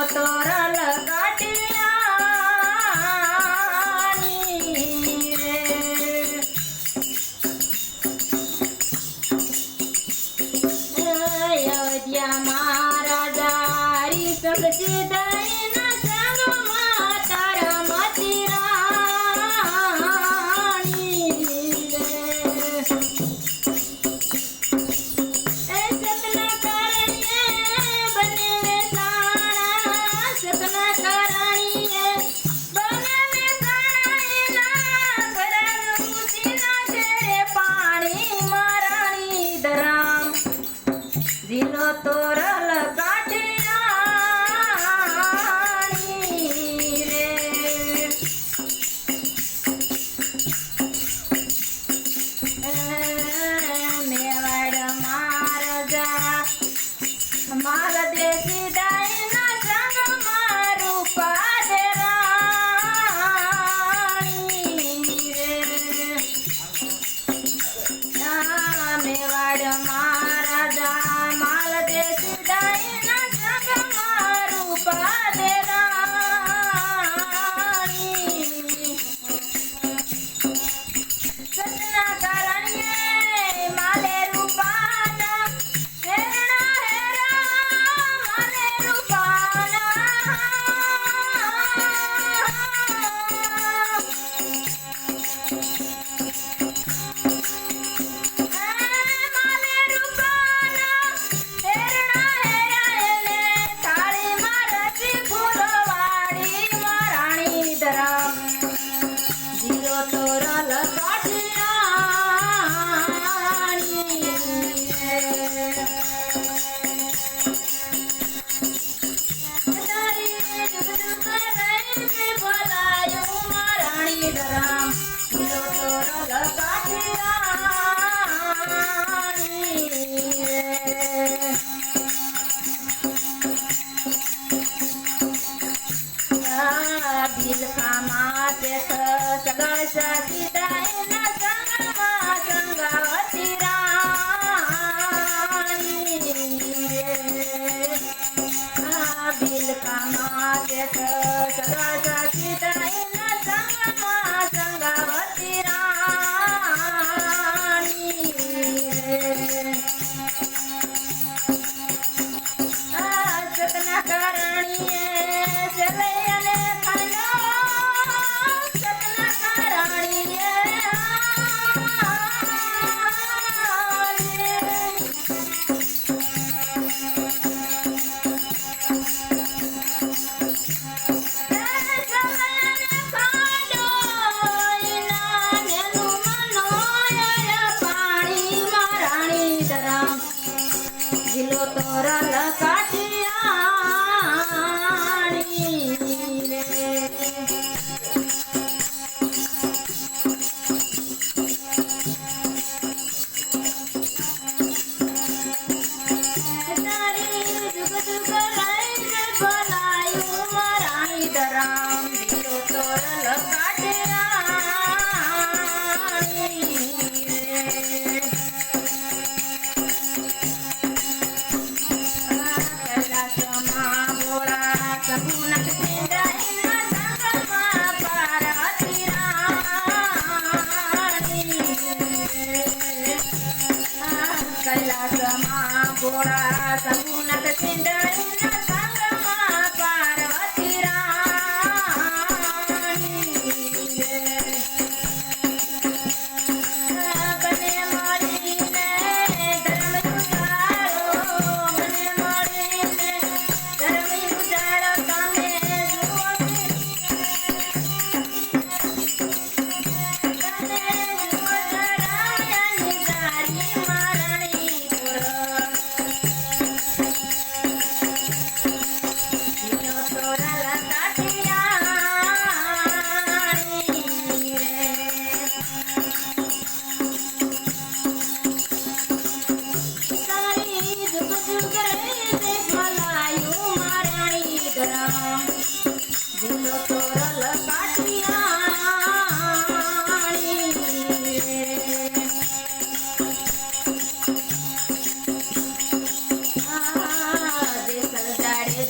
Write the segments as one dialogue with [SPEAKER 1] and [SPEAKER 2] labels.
[SPEAKER 1] તોરલ કાટિયાની રે અયોધ્યા મહારાજા હરી સગજી દઈના સંગમાં તારા મતી રાણી રે એ સતના કરણીએ બને વેસાણા સતના કરણીએ બને વેસાણા ઘરનું સીના ઘેરે પાણી મારાણી ધરામ જીલો તોરલ કાઠિયાણી રે મેવાડ મહારાજા મારા દેશી દાઈના સંગમાં રૂપા દે રાણી રે મેવાડ મહારાજા મારા દેશી દાઈના સંગમાં રૂપા દે રાણી સતના કરણીએ માલે રૂપાના હેરણા હેરા માલે રૂપાના માલે રૂપાના હેરણા હેરા એને થાળી મારતી ફૂલવાડી મારાણી ધરામ જીરો તોરલ કાઠિયાણી તારી જુગજુગ રહીને ભલાયું મારાણી ધરામ જીરો તોરલ કાઠિયાણી બિલખામાં તે સગા સીતાના સંગમાં સંગાવતી રાણી રે બિલખામાં તે સગા સીતાના સંગમાં સંગાવતી રાણી રે સતના કરણીએ ચલે અને ખાલો સતના કરણીએ પાણી મારાણી ધરામ જીલો તોરલ કાઠિયાણી રે તારી જુગજુગ રહીને ભલાયું મારાણી ધરામ જીલો તોરલ કાઠિયાણી રે કૈલાસમાં ભોળા સગુનક સિંધાઈના સંગમાં પાર્વતી રાણી કૈલાસમાં ભોળા સગુનક સિંધાઈના સંગમાં પાર્વતી રાણી બને મળીને ધર્મ ઉજાળો બને મળીને ધર્મ ઉજાળો તમે જુઓ તને જુઓ ધરાયાની તારી મારણી પુર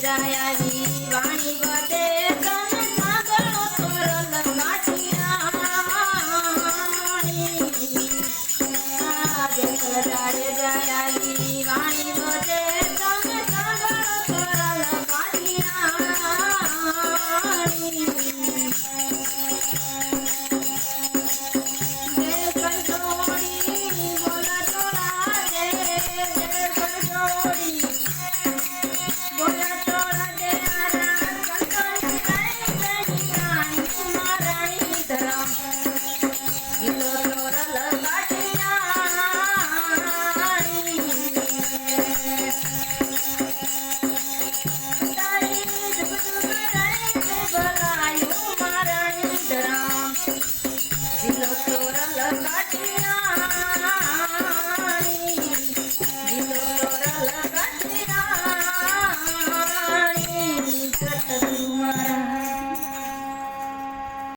[SPEAKER 1] જાયા વાણી વધે